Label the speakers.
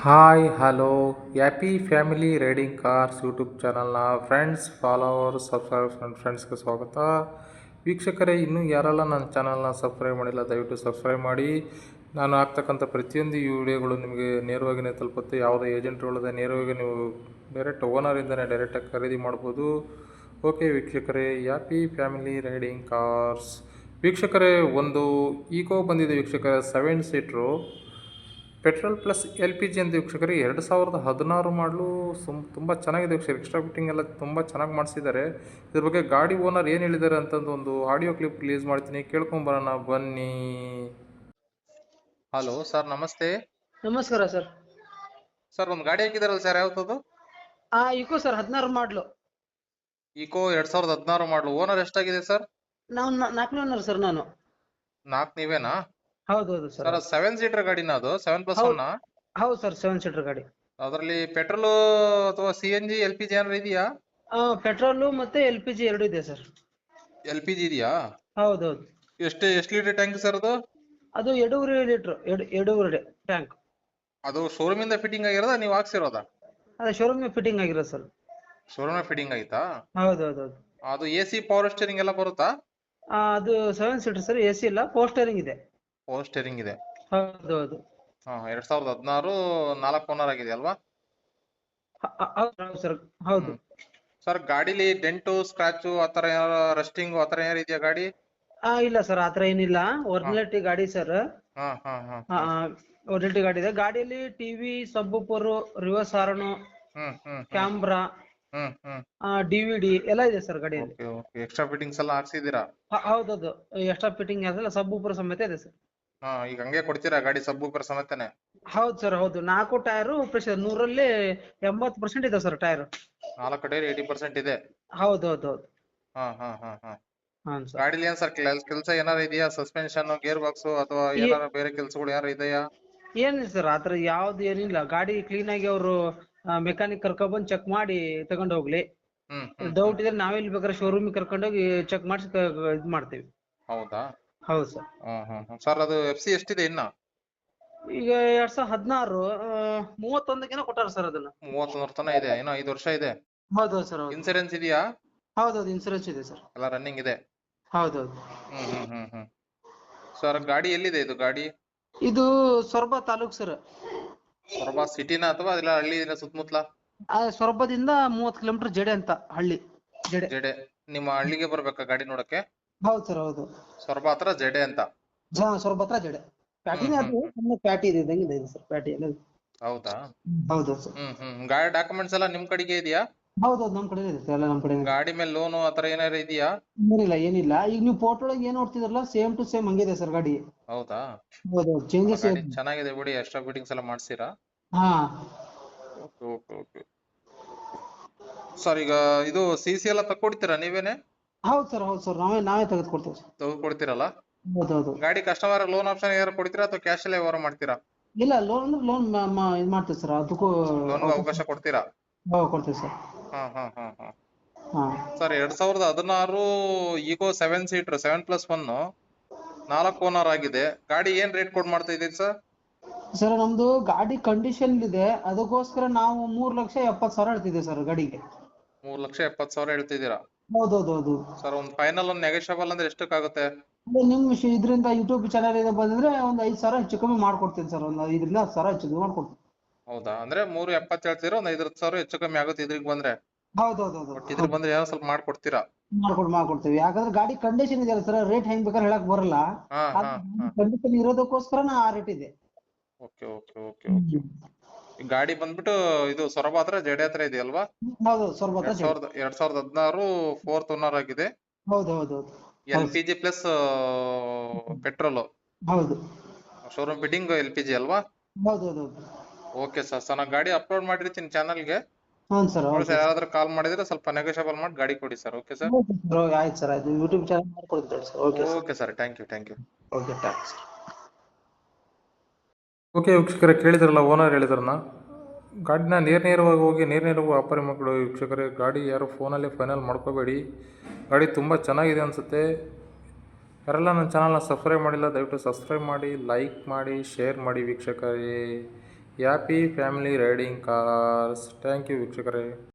Speaker 1: Hi hello happy family riding cars YouTube ಚಾನಲ್ನ friends followers subscribers ನನ್ನ ಫ್ರೆಂಡ್ಸ್ಗೆ ಸ್ವಾಗತ. ವೀಕ್ಷಕರೇ, ಇನ್ನೂ ಯಾರೆಲ್ಲ ನನ್ನ ಚಾನಲ್ನ ಸಬ್ಸ್ಕ್ರೈಬ್ ಮಾಡಿಲ್ಲ ದಯವಿಟ್ಟು ಸಬ್ಸ್ಕ್ರೈಬ್ ಮಾಡಿ. ನಾನು ಹಾಕ್ತಕ್ಕಂಥ ಪ್ರತಿಯೊಂದು ಈ ವಿಡಿಯೋಗಳು ನಿಮಗೆ ನೇರವಾಗಿಯೇ ತಲುಪುತ್ತೆ. ಯಾವುದೇ ಏಜೆಂಟ್ಗಳದೆ ನೇರವಾಗಿ ನೀವು ಡೈರೆಕ್ಟ್ ಓನರಿಂದನೇ ಡೈರೆಕ್ಟಾಗಿ ಖರೀದಿ ಮಾಡ್ಬೋದು. ಓಕೆ ವೀಕ್ಷಕರೇ, ಹ್ಯಾಪಿ ಫ್ಯಾಮಿಲಿ ರೈಡಿಂಗ್ ಕಾರ್ಸ್. ವೀಕ್ಷಕರೇ, ಒಂದು ಈಕೋ ಬಂದಿದೆ ವೀಕ್ಷಕರೇ, 7 seater petrol plus L P G ಅಂತ ವೀಕ್ಷಕರೇ. 2016 ಮಾಡಲು ತುಂಬ ಚೆನ್ನಾಗಿದೆ ವೀಕ್ಷಕರೇ. ಎಕ್ಸ್ಟ್ರಾ ಫಿಟ್ಟಿಂಗ್ ಎಲ್ಲ ತುಂಬ ಚೆನ್ನಾಗಿ ಮಾಡಿಸಿದ್ದಾರೆ. ಇದ್ರ ಬಗ್ಗೆ ಗಾಡಿ ಓನರ್ ಏನು ಹೇಳಿದ್ದಾರೆ ಅಂತಂದು ಒಂದು ಆಡಿಯೋ ಕ್ಲಿಪ್ ರಿಲೀಸ್ ಮಾಡ್ತೀನಿ, ಕೇಳ್ಕೊಂಬರೋಣ ಬನ್ನಿ. ಹಲೋ ಸರ್, ನಮಸ್ತೆ.
Speaker 2: ನಮಸ್ಕಾರ ಸರ್.
Speaker 1: ಸರ್, ಒಂದು ಗಾಡಿ ಹಾಕಿದಾರಲ್ಲ ಸರ್, ಯಾವ್ದು?
Speaker 2: Eeco sir, 16 model.
Speaker 1: Eeco 2016 model. Owner ಎಷ್ಟಾಗಿದೆ ಸರ್?
Speaker 2: ನಾವು 4ನೇ ಓನರ್ ಸರ್. ನಾನು
Speaker 1: 4 ನೀವೇನಾ?
Speaker 2: ಹೌದೌದು ಸರ್.
Speaker 1: ಸರ್, 7 ಸೀಟರ್ ಗಾಡಿನ ಅದು? 7+1?
Speaker 2: ಹೌದು ಸರ್, 7 ಸೀಟರ್ ಗಾಡಿ.
Speaker 1: ಅದರಲ್ಲಿ ಪೆಟ್ರೋಲ್ ಅಥವಾ C N G L P G ಏನಾರು ಇದೆಯಾ?
Speaker 2: ಪೆಟ್ರೋಲು ಮತ್ತೆ LPG ಎರಡು ಇದೆ ಸರ್.
Speaker 1: ಎಲ್ ಪಿ ಜಿ ಇದೆಯಾ?
Speaker 2: ಹೌದೌದು.
Speaker 1: ಎಷ್ಟು ಲೀಟರ್ ಟ್ಯಾಂಕ್ ಸರ್ ಅದು?
Speaker 2: ಅದು 2.5 ಲೀಟರ್, 2.5 ಟ್ಯಾಂಕ್.
Speaker 1: ಅದು ಶೋರೂಮ್ ಇಂದ ಫಿಟ್ಟಿಂಗ್ ಆಗಿರೋದಾ ನೀವು ಹಾಕ್ಸಿರೋದಾ?
Speaker 2: ಅದೇ ಶೋರೂಮ್ ಫಿಟ್ಟಿಂಗ್ ಆಗಿರೋ ಸರ್.
Speaker 1: ಶೋರೂಮ್ ಫಿಟ್ಟಿಂಗ್ ಆಯ್ತಾ?
Speaker 2: ಹೌದೌದು.
Speaker 1: ಅದು ಎ ಸಿ ಪವರ್ ಸ್ಟೇರಿಂಗ್ ಎಲ್ಲ ಬರುತ್ತಾ?
Speaker 2: ಅದು 7 ಸೀಟರ್ ಸರ್. AC ಇಲ್ಲ, ಪವರ್ ಸ್ಟೇರಿಂಗ್ ಇದೆ.
Speaker 1: ಪವರ್ ಸ್ಟೇರಿಂಗ್ ಇದೆ.
Speaker 2: ಹೌದೌದು.
Speaker 1: 2016 4 ಓನರ್ ಆಗಿದೆ ಅಲ್ವಾ?
Speaker 2: ಹೌದು ಸರ್. ಹೌದು.
Speaker 1: ಸರ್, ಗಾಡಿಲಿ ಡೆಂಟು ಸ್ಕ್ರಾಚು ಆತರ ಏನಾರ ರಸ್ಟಿಂಗ್ ಆತರ ಏನಾರು ಇದೆಯಾ ಗಾಡಿ?
Speaker 2: ಇಲ್ಲ ಸರ್, ಆತರ ಏನಿಲ್ಲ. ಒರಿಜಿನಾಲಿಟಿ ಗಾಡಿ ಸರ್.
Speaker 1: ಹಾ ಹಾ ಹಾ
Speaker 2: ಒರಿಜಿನಾಲಿಟಿ ಗಾಡಿ ಇದೆ. ಗಾಡಿಯಲ್ಲಿ TV, subwoofer, reverse horn, camera, DVD ಎಲ್ಲ ಇದೆ ಸರ್ ಗಾಡಿಯಲ್ಲಿ.
Speaker 1: ಎಕ್ಸ್ಟ್ರಾ ಫಿಟ್ಟಿಂಗ್ಸ್ ಎಲ್ಲ ಹಾಕ್ಸಿದೀರಾ?
Speaker 2: ಹೌದೌದು. ಎಕ್ಸ್ಟ್ರಾ ಫಿಟ್ಟಿಂಗ್ ಅದೆಲ್ಲ ಸಬ್ಬೂಫರ್ ಸಮೇತ ಇದೆ ಸರ್.
Speaker 1: ಈಗ ಹಂಗೆ ಕೊಡ್ತೀರಾ ಗಾಡಿ ಸಬ್ಬೂಫರ್ ಸಮೇತನೆ?
Speaker 2: ಹೌದು ಸರ್, ಹೌದು. 4 ಟೈರು ಪ್ರೆಷರ್ 100ರಲ್ಲಿ 80% ಇದೆ ಸರ್ ಟೈರ್.
Speaker 1: 4 ಕಡೆ 80% ಇದೆ.
Speaker 2: ಹೌದೌದು.
Speaker 1: ಹಾ ಹಾ ಹಾ ಹಾ
Speaker 2: ಹಾಂ ಸರ್.
Speaker 1: ಗಾಡಿಲಿ ಏನ್ ಸರ್ ಕೆಲಸ ಏನಾರ ಇದೆಯಾ? ಸಸ್ಪೆನ್ಷನ್, ಗೇರ್ ಬಾಕ್ಸ್ ಅಥವಾ ಏನಾರ ಬೇರೆ ಕೆಲಸಗಳು ಏನಾರ ಇದೆಯಾ?
Speaker 2: ಏನಿಲ್ಲ ಸರ್, ಆತರ ಯಾವ್ದು ಏನಿಲ್ಲ. ಗಾಡಿ ಕ್ಲೀನ್ ಆಗಿ ಅವರು ಮೆಕ್ಯಾನಿಕ್ ಕರ್ಕೊಂಡ್ಬಂದು ಚೆಕ್ ಮಾಡಿ ತಗೊಂಡು ಹೋಗ್ಲಿ. ಡೌಟ್ ಇದ್ರೆ ನಾವೇ ಇಲ್ಲಿ ಬೇಕಾದ್ರೆ ಶೋರೂಮ್ ಕರ್ಕೊಂಡೋಗಿ ಚೆಕ್ ಮಾಡಿಸಿ ಇದು ಮಾಡ್ತೀವಿ.
Speaker 1: ಹೌದಾ?
Speaker 2: ಹೌದು ಸರ್.
Speaker 1: ಸರ್, ಅದು FC ಎಷ್ಟಿದೆ ಇನ್ನ?
Speaker 2: ಈಗ 2016 31 ಕೊಟ್ಟಾರ ಸರ್ ಅದನ್ನ.
Speaker 1: 31 ತನ ಇದೆ, ಏನೋ 5 ವರ್ಷ ಇದೆ.
Speaker 2: ಹೌದೌದು ಸರ್. ಹೌದು.
Speaker 1: ಇನ್ಸೂರೆನ್ಸ್ ಇದೆಯಾ?
Speaker 2: ಹೌದೌದು, ಇನ್ಸೂರೆನ್ಸ್ ಇದೆ ಸರ್.
Speaker 1: ಎಲ್ಲ ರನ್ನಿಂಗ್ ಇದೆ?
Speaker 2: ಹೌದೌದು.
Speaker 1: ಸರ್, ಗಾಡಿ ಎಲ್ಲಿದೆ ಇದು ಗಾಡಿ?
Speaker 2: ಇದು ಸೊರಬ ತಾಲೂಕ್ ಸರ್.
Speaker 1: ಸೊರಬ ಸಿಟಿನ ಅಥವಾ ಅದೆಲ್ಲ ಹಳ್ಳಿ ಸುತ್ತಮುತ್ತಲ?
Speaker 2: ಸೊರಬದಿಂದ 30 ಕಿಲೋಮೀಟರ್ ಜಡೆ ಅಂತ ಹಳ್ಳಿ.
Speaker 1: ಜಡೆ. ನಿಮ್ಮ ಹಳ್ಳಿಗೆ ಬರ್ಬೇಕಾ ಗಾಡಿ ನೋಡಕ್ಕೆ?
Speaker 2: ಹೌದು ಸರ್. ಹೌದು.
Speaker 1: ಸೊರಬ ಹತ್ರ ಜಡೆ ಅಂತ?
Speaker 2: ಸೊರಬ ಹತ್ರ ಜಡೆ. ಪ್ಯಾಟಿನೇ ಅದು, ಪ್ಯಾಟಿ ಇದೆ ಇದ್ದಂಗೆ ಇದೆ ಸರ್ ಪ್ಯಾಟಿ ಎಲ್ಲ.
Speaker 1: ಹೌದಾ?
Speaker 2: ಹೌದೌದು ಸರ್.
Speaker 1: ಗಾಡಿ ಡಾಕ್ಯುಮೆಂಟ್ಸ್ ಎಲ್ಲ ನಿಮ್ ಕಡೆಗೆ ಇದೆಯಾ?
Speaker 2: ಹೌದೌದು, ನಮ್ ಕಡೆ ಇದೆ ಸರ್, ಎಲ್ಲ ನಮ್ ಕಡೆ.
Speaker 1: ಗಾಡಿ ಮೇಲೆ ಲೋನು ಆತರ ಏನಾರ ಇದೆಯಾ?
Speaker 2: ಏನಿಲ್ಲ. ಈಗ ನೀವು ಫೋಟೋ ಒಳಗೆ ಏನ್ ನೋಡ್ತಿದ್ರಲ್ಲ, ಸೇಮ್ ಟು ಸೇಮ್ ಹಂಗಿದೆ ಸರ್ ಗಾಡಿ.
Speaker 1: ಹೌದಾ?
Speaker 2: ಹೌದೌದು, ಚೇಂಜಸ್.
Speaker 1: ಗಾಡಿ ಚೆನ್ನಾಗಿದೆ ಬಿಡಿ. ಎಕ್ಸ್ಟ್ರಾ ಫಿಟ್ಟಿಂಗ್ಸ್ ಎಲ್ಲ ಮಾಡ್ಸಿರಾ?
Speaker 2: ಹಾ.
Speaker 1: ಓಕೆ. ಸರ್, ಈಗ ಇದು CC ಎಲ್ಲ ತಕ್ಕೊಡ್ತೀರಾ ನೀವೇನೆ?
Speaker 2: ಹೌದು ಸರ್. ಹೌದು ಸರ್, ನಾವೇ ತೆಗೆದುಕೊಡ್ತೇವೆ ಸರ್.
Speaker 1: ತಗೊಡ್ತೀರಲ್ಲ?
Speaker 2: ಹೌದೌದು.
Speaker 1: ಗಾಡಿ ಕಸ್ಟಮರ್ ಲೋನ್ ಆಪ್ಷನ್ ಏನಾರು ಕೊಡ್ತೀರಾ ಅಥವಾ ಕ್ಯಾಶ್ ಅಲ್ಲೇ ವ್ಯವಹಾರ ಮಾಡ್ತೀರಾ?
Speaker 2: ಇಲ್ಲ, ಲೋನ್ ಅಂದ್ರೆ ಲೋನ್ ಇದು ಮಾಡ್ತೇವೆ ಸರ್. ಅದಕ್ಕೂ
Speaker 1: ಲೋನ್ ಅವಕಾಶ ಕೊಡ್ತೀರಾ?
Speaker 2: ಕೊಡ್ತೇವೆ ಸರ್.
Speaker 1: ಹಾ. ಸರ್, 2016 ಈಗೋ 7 ಸೀಟರ್ 7+1 4 ಓನರ್ ಆಗಿದೆ. ಗಾಡಿ ಏನ್ ರೇಟ್ ಕೊಡ್ ಮಾಡ್ತಾ ಇದೀರಿ ಸರ್?
Speaker 2: ಸರ್, ನಮ್ದು ಗಾಡಿ ಕಂಡೀಷನ್ ಇದೆ, ಅದಕ್ಕೋಸ್ಕರ ನಾವು 3,70,000 ಹೇಳ್ತಿದ್ದೇವೆ ಸರ್ ಗಾಡಿಗೆ.
Speaker 1: 3,70,000 ಹೇಳ್ತಿದ್ದೀರಾ?
Speaker 2: ಹೌದೌದು.
Speaker 1: ಸರ್, ಒಂದು ಫೈನಲ್ ಒಂದು ನೆಗೋಷಿಯಬಲ್ ಅಂದ್ರೆ ಎಷ್ಟಕ್ಕಾಗುತ್ತೆ?
Speaker 2: ನಿಮ್ ಇದರಿಂದ ಯೂಟ್ಯೂಬ್ ಚಾನಲ್ ಇಂದ ಬಂದ್ರೆ ಒಂದು 5,000 ಹೆಚ್ಚು ಕಮ್ಮಿ ಮಾಡ್ಕೊಡ್ತೀನಿ ಸರ್. ಒಂದು 5,000 ರಿಂದ 10,000 ಹೆಚ್ಚು ಕಮ್ಮಿ ಮಾಡ್ಕೊಡ್ತೀನಿ.
Speaker 1: ಹೌದಾ? ಅಂದ್ರೆ 3,70 ಹೇಳ್ತೀರಾ, ಒಂದು 5,000 ಹೆಚ್ಚು ಕಮ್ಮಿ ಆಗುತ್ತೆ ಇದ್ರಿಗೆ ಬಂದ್ರೆ?
Speaker 2: ಹೌದೌದು.
Speaker 1: ಇದ್ರಿಗೆ ಬಂದ್ರೆ ಏನೋ ಸ್ವಲ್ಪ ಮಾಡ್ಕೊಡ್ತೀರಾ?
Speaker 2: ಮಾಡ್ಕೊಡ್ತೀವಿ. ಯಾಕಂದ್ರೆ ಗಾಡಿ ಕಂಡೀಷನ್ ಇದೆಯಲ್ಲ ಸರ್, ರೇಟ್ ಹೆಂಗ್ ಬೇಕಾದ್ರೆ ಹೇಳಕ್ ಬರಲ್ಲ. ಕಂಡೀಷನ್ ಇರೋದಕ್ಕೋಸ್ಕರ ಆ ರೇಟ್ ಇದೆ.
Speaker 1: ಓಕೆ. ಗಾಡಿ ಬಂದ್ಬಿಟ್ಟು ಇದು ಸೊರಬ ಹತ್ರ ಜಡೆ ಹತ್ರ ಇದೆಯಲ್ವಾ?
Speaker 2: ಹೌದು, ಸೊರಬ ಹತ್ರ ಜಡೆ.
Speaker 1: 2016 4th ಓನರ್ ಆಗಿದೆ.
Speaker 2: ಹೌದೌದು.
Speaker 1: LPG plus petrol.
Speaker 2: ಹೌದು.
Speaker 1: ಶೋರೂಮ್ ಫಿಟ್ಟಿಂಗ್ LPG ಅಲ್ವಾ?
Speaker 2: ಹೌದೌದು.
Speaker 1: ಓಕೆ ಸರ್, ನಾನು ಗಾಡಿ ಅಪ್ಲೋಡ್ ಮಾಡಿರ್ತೀನಿ ಚಾನಲ್ಗೆ.
Speaker 2: ಹ್ಞೂ ಸರ್.
Speaker 1: ಯಾರಾದ್ರೂ ಕಾಲ್ ಮಾಡಿದ್ರೆ ಸ್ವಲ್ಪ ನೆಗೋಷಿಯಬಲ್ ಮಾಡಿ ಗಾಡಿ ಕೊಡಿ ಸರ್. Okay sir.
Speaker 2: ಆಯ್ತು ಸರ್, ಆಯ್ತು. ಯೂಟ್ಯೂಬ್ ಚಾನಲ್ ಮಾಡ್ಕೊಡ್ತೀನಿ sir.
Speaker 1: Okay sir, thank you.
Speaker 2: Okay, thanks.
Speaker 1: Okay ವೀಕ್ಷಕರೇ, ಕೇಳಿದ್ರಲ್ಲ ಓನರ್ ಹೇಳಿದ್ರನ್ನ. ಗಾಡಿನ ನೇರವಾಗಿ ಹೋಗಿ ನೇರವಾಗಿ ವ್ಯಾಪಾರಿ ಮಕ್ಕಳು ವೀಕ್ಷಕರೇ. ಗಾಡಿ ಯಾರು ಫೋನಲ್ಲಿ ಫೈನಲ್ ಮಾಡ್ಕೋಬೇಡಿ. ಗಾಡಿ ತುಂಬ ಚೆನ್ನಾಗಿದೆ ಅನಿಸುತ್ತೆ. ಯಾರೆಲ್ಲ ನನ್ನ ಚಾನಲ್ನ ಸಬ್ಸ್ಕ್ರೈಬ್ ಮಾಡಿಲ್ಲ ದಯವಿಟ್ಟು ಸಬ್ಸ್ಕ್ರೈಬ್ ಮಾಡಿ, ಲೈಕ್ ಮಾಡಿ, ಶೇರ್ ಮಾಡಿ ವೀಕ್ಷಕರೇ. Happy family riding cars. Thank you ವೀಕ್ಷಕರೇ.